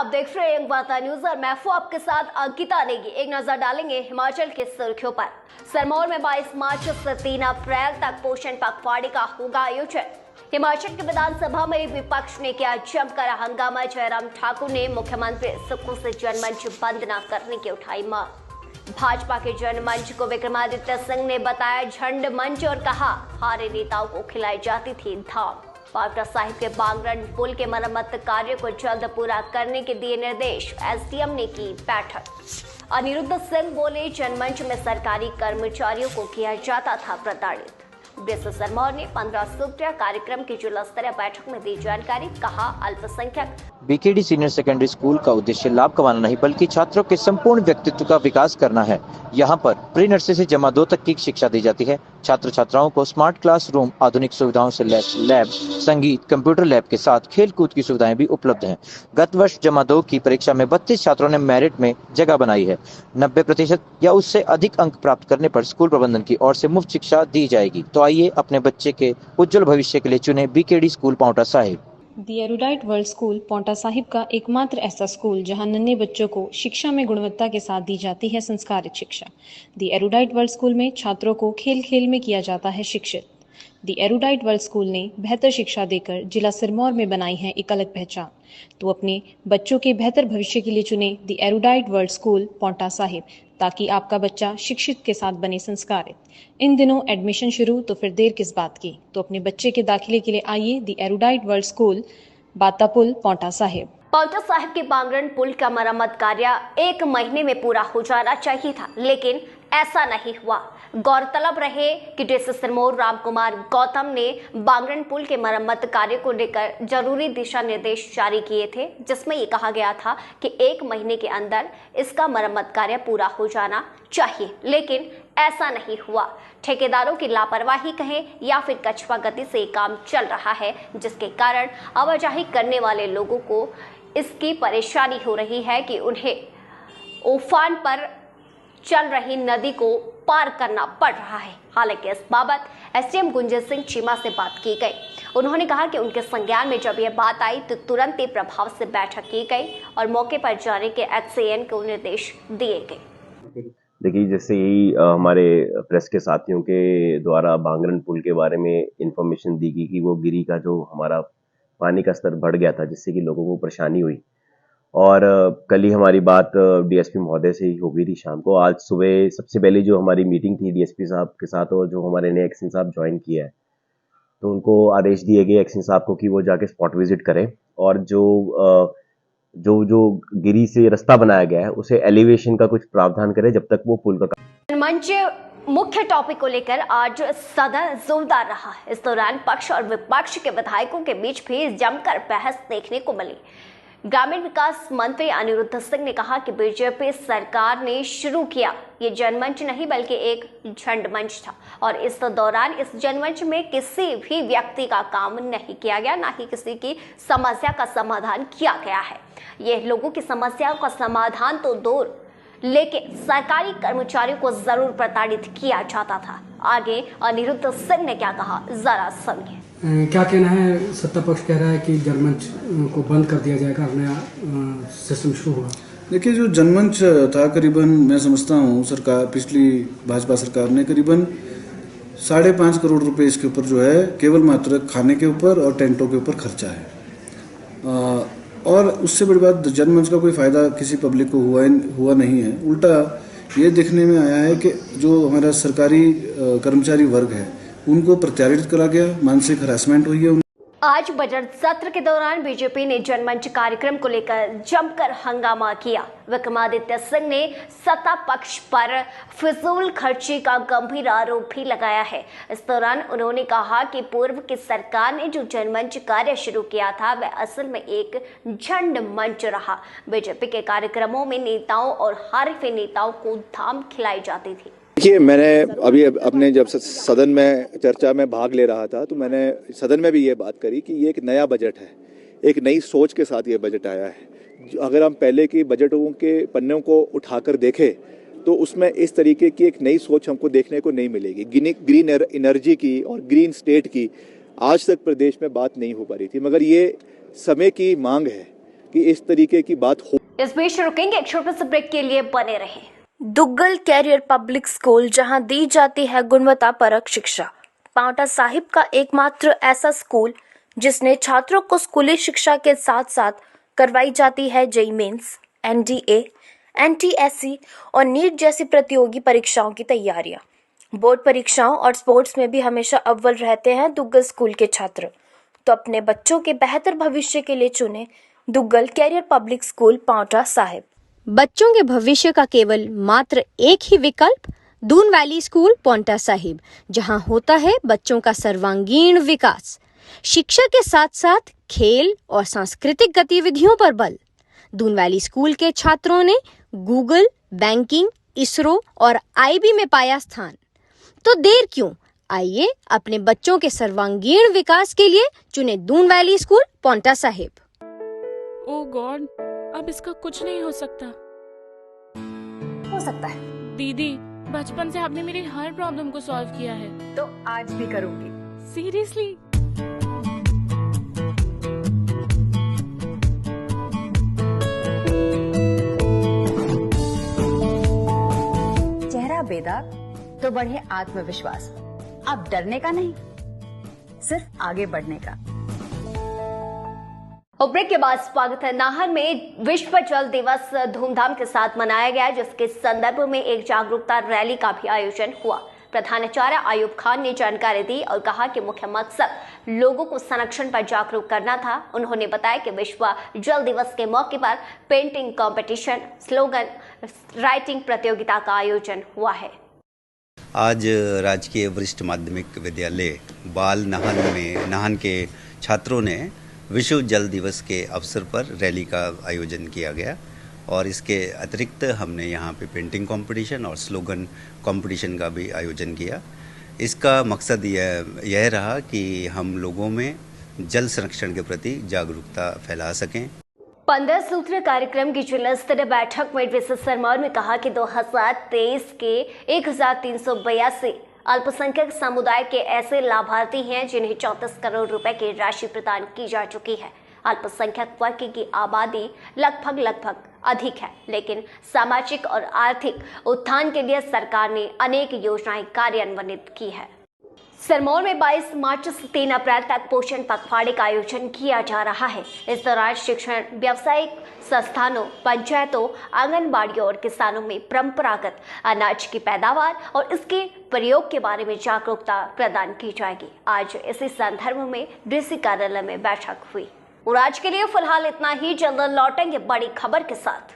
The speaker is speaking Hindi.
आप देख रहे हैं वार्ता न्यूज और मैं हूं आपके साथ अंकिता नेगी। एक नजर डालेंगे हिमाचल के सुर्खियों पर। सिरमौर में 22 मार्च से 3 अप्रैल तक पोषण पखवाड़े का होगा आयोजन। हिमाचल की विधानसभा में विपक्ष ने किया जमकर हंगामा। जयराम ठाकुर ने मुख्यमंत्री सुक्खू से जनमंच बंद न करने की उठाई मांग। भाजपा के जनमंच को विक्रमादित्य सिंह ने बताया झंड मंच और कहा हारे नेताओं को खिलाई जाती थी धाम। पावटा साहिब के बांगरन पुल के मरम्मत कार्य को जल्द पूरा करने के दिए निर्देश। एसडीएम ने की बैठक। अनिरुद्ध सिंह बोले जनमंच में सरकारी कर्मचारियों को किया जाता था प्रताड़ित। ब्रिस सिरमौर ने 15 सूत्रीय कार्यक्रम की जिला स्तरीय बैठक में दी जानकारी। कहा अल्पसंख्यक बीकेडी सीनियर सेकेंडरी स्कूल का उद्देश्य लाभ कमाना नहीं बल्कि छात्रों के संपूर्ण व्यक्तित्व का विकास करना है। यहाँ पर प्री नर्सरी से जमा 2 तक की शिक्षा दी जाती है। छात्र छात्राओं को स्मार्ट क्लासरूम, आधुनिक सुविधाओं से लैस लैब, संगीत, कंप्यूटर लैब के साथ खेल कूद की सुविधाएं भी उपलब्ध हैं। गत वर्ष जमा 2 की परीक्षा में 32 छात्रों ने मेरिट में जगह बनाई है। 90% या उससे अधिक अंक प्राप्त करने पर स्कूल प्रबंधन की ओर से मुफ्त शिक्षा दी जाएगी। तो आइए अपने बच्चे के उज्जवल भविष्य के लिए चुने BKD school Paonta Sahib. The erudite world school Paonta Sahib का एकमात्र ऐसा स्कूल जहां नन्हे बच्चों को शिक्षा में गुणवत्ता के साथ दी जाती है संस्कारित शिक्षा। दी एरुडाइट वर्ल्ड स्कूल में छात्रों को खेल खेल में किया जाता है शिक्षित। दी एरुडाइट वर्ल्ड स्कूल ने बेहतर शिक्षा देकर जिला सिरमौर में बनाई है एक अलग पहचान। तो अपने बच्चों के बेहतर भविष्य के लिए चुने the erudite world school Paonta Sahib, ताकि आपका बच्चा शिक्षित के साथ बने संस्कारित। इन दिनों एडमिशन शुरू, तो फिर देर किस बात की। तो अपने बच्चे के दाखिले के लिए आइए the erudite world school, Batapul, Paonta Sahib. Paonta Sahib के बांगरन पुल का मरम्मत कार्य 1 महीने में पूरा हो जाना चाहिए था, लेकिन ऐसा नहीं हुआ। गौरतलब रहे कि डीसी सिरमौर रामकुमार गौतम ने बांगरन पुल के मरम्मत कार्य को लेकर जरूरी दिशा निर्देश जारी किए थे, जिसमें ये कहा गया था कि 1 महीने के अंदर इसका मरम्मत कार्य पूरा हो जाना चाहिए, लेकिन ऐसा नहीं हुआ। ठेकेदारों की लापरवाही कहें या फिर कछुआ गति से काम चल रहा है, जिसके कारण आवाजाही करने वाले लोगों को इसकी परेशानी हो रही है कि उन्हें उफान पर चल रही नदी को पार करना पड़ रहा है। हालांकि इस बाबत एसडीएम गुंजन सिंह चीमा से बात की गई। उन्होंने कहा कि उनके संज्ञान में जब यह बात आई तो तुरंत ही प्रभाव से बैठक की गई और मौके पर जाने के एक्सएएन को निर्देश दिए गए। देखिए, जैसे ही हमारे प्रेस के साथियों के द्वारा बांगरन पुल के बारे में इंफॉर्मेशन दी गई कि वो गिरी का जो हमारा पानी का स्तर बढ़ गया था, जिससे कि लोगों को परेशानी हुई, और कल ही हमारी बात डीएसपी महोदय से ही हो गई थी शाम को। आज सुबह सबसे पहले जो हमारी मीटिंग थी डीएसपी साहब के साथ, और जो हमारे नए एक्शन साहब ज्वाइन किया है, तो उनको आदेश दिए गए एक्शन साहब को कि वो जाके स्पॉट विजिट करें और जो गिरी से रास्ता बनाया गया है उसे एलिवेशन का कुछ प्रावधान करें जब तक वो पुल का मंच। मुख्य टॉपिक को लेकर आज सदन जोरदार रहा। इस दौरान पक्ष और विपक्ष के विधायकों के बीच भी जमकर बहस देखने को मिली। ग्रामीण विकास मंत्री अनिरुद्ध सिंह ने कहा कि बीजेपी सरकार ने शुरू किया ये जनमंच नहीं बल्कि एक झंड मंच था, और इस दौरान इस जनमंच में किसी भी व्यक्ति का काम नहीं किया गया, ना ही किसी की समस्या का समाधान किया गया है। ये लोगों की समस्याओं का समाधान तो दूर, लेकिन सरकारी कर्मचारियों को जरूर प्रताड़ित किया जाता था। आगे अनिरुद्ध सिंह ने क्या कहा, जरा सुनिए। क्या कहना है? सत्ता पक्ष कह रहा है कि जनमंच को बंद कर दिया जाएगा, नया सिस्टम शुरू होगा। देखिए, जो जनमंच था करीबन, मैं समझता हूँ सरकार, पिछली भाजपा सरकार ने करीबन 5.5 करोड़ रुपए इसके ऊपर जो है केवल मात्र खाने के ऊपर और टेंटों के ऊपर खर्चा है, और उससे बड़ी बात जनमंच का कोई फायदा किसी पब्लिक को हुआ नहीं है। उल्टा ये देखने में आया है कि जो हमारा सरकारी कर्मचारी वर्ग है उनको प्रताड़ित करा गया, मानसिक हरासमेंट हुई है। आज बजट सत्र के दौरान बीजेपी ने जनमंच कार्यक्रम को लेकर जमकर हंगामा किया। विक्रमादित्य सिंह ने सत्ता पक्ष पर फिजूल खर्ची का गंभीर आरोप भी लगाया है। इस दौरान उन्होंने कहा कि पूर्व की सरकार ने जो जनमंच कार्य शुरू किया था वह असल में एक झंड मंच रहा। बीजेपी के कार्यक्रमों में नेताओं और हरीफ नेताओं को धाम खिलाई जाती थी। देखिए, मैंने अभी अपने जब सदन में चर्चा में भाग ले रहा था तो मैंने सदन में भी ये बात करी कि ये एक नया बजट है, एक नई सोच के साथ ये बजट आया है। अगर हम पहले की बजटों के पन्नों को उठाकर देखें तो उसमें इस तरीके की एक नई सोच हमको देखने को नहीं मिलेगी। ग्रीन एनर्जी की और ग्रीन स्टेट की आज तक प्रदेश में बात नहीं हो पा रही थी, मगर ये समय की मांग है कि इस तरीके की बात हो। इस बीच रुकेंगे एक छोटे से ब्रेक के लिए, बने रहें। दुग्गल कैरियर पब्लिक स्कूल, जहां दी जाती है गुणवत्ता परक शिक्षा। पांवटा साहिब का एकमात्र ऐसा स्कूल जिसने छात्रों को स्कूली शिक्षा के साथ साथ करवाई जाती है जेईई मेंस, एनडीए, एनटीएससी और नीट जैसी प्रतियोगी परीक्षाओं की तैयारियां। बोर्ड परीक्षाओं और स्पोर्ट्स में भी हमेशा अव्वल रहते हैं दुग्गल स्कूल के छात्र। तो अपने बच्चों के बेहतर भविष्य के लिए चुने Duggal career public school, Paonta Sahib. बच्चों के भविष्य का केवल मात्र एक ही विकल्प, दून वैली स्कूल, पांवटा साहिब, जहां होता है बच्चों का सर्वांगीण विकास। शिक्षा के साथ साथ खेल और सांस्कृतिक गतिविधियों पर बल। दून वैली स्कूल के छात्रों ने गूगल, बैंकिंग, इसरो और आईबी में पाया स्थान। तो देर क्यों, आइए अपने बच्चों के सर्वांगीण विकास के लिए चुने दून वैली स्कूल, पांवटा साहिब। ओह गॉड, अब इसका कुछ नहीं हो सकता। हो सकता है दीदी, बचपन से आपने मेरी हर प्रॉब्लम को सॉल्व किया है, तो आज भी करूंगी। सीरियसली। चेहरा बेदाग तो बढ़े आत्मविश्वास। अब डरने का नहीं, सिर्फ आगे बढ़ने का। और ब्रेक के बाद स्वागत है। नाहन में विश्व जल दिवस धूमधाम के साथ मनाया गया, जिसके संदर्भ में एक जागरूकता रैली का भी आयोजन हुआ। प्रधानाचार्य आयुब खान ने जानकारी दी और कहा कि मुख्य मकसद लोगों को संरक्षण पर जागरूक करना था। उन्होंने बताया कि विश्व जल दिवस के मौके पर पेंटिंग कंपटीशन, स्लोगन राइटिंग प्रतियोगिता का आयोजन हुआ है। आज राजकीय वरिष्ठ माध्यमिक विद्यालय बाल नाहन के छात्रों ने विश्व जल दिवस के अवसर पर रैली का आयोजन किया गया और इसके अतिरिक्त हमने यहाँ पे पेंटिंग कंपटीशन और स्लोगन कंपटीशन का भी आयोजन किया। इसका मकसद यह रहा कि हम लोगों में जल संरक्षण के प्रति जागरूकता फैला सकें। 15 सूत्रीय कार्यक्रम की जिला स्तरीय बैठक में डीसी सिरमौर में कहा कि 2023 के 1382 अल्पसंख्यक समुदाय के ऐसे लाभार्थी हैं जिन्हें 34 करोड़ रुपए की राशि प्रदान की जा चुकी है। अल्पसंख्यक वर्ग की आबादी लगभग अधिक है, लेकिन सामाजिक और आर्थिक उत्थान के लिए सरकार ने अनेक योजनाएं कार्यान्वित की है। सिरमौर में 22 मार्च से 3 अप्रैल तक पोषण पखवाड़े का आयोजन किया जा रहा है। इस दौरान शिक्षण, व्यावसायिक संस्थानों, पंचायतों, आंगनबाड़ियों और किसानों में परंपरागत अनाज की पैदावार और इसके प्रयोग के बारे में जागरूकता प्रदान की जाएगी। आज इसी संदर्भ में डीसी कार्यालय में बैठक हुई। और आज के लिए फिलहाल इतना ही। जल्द लौटेंगे बड़ी खबर के साथ।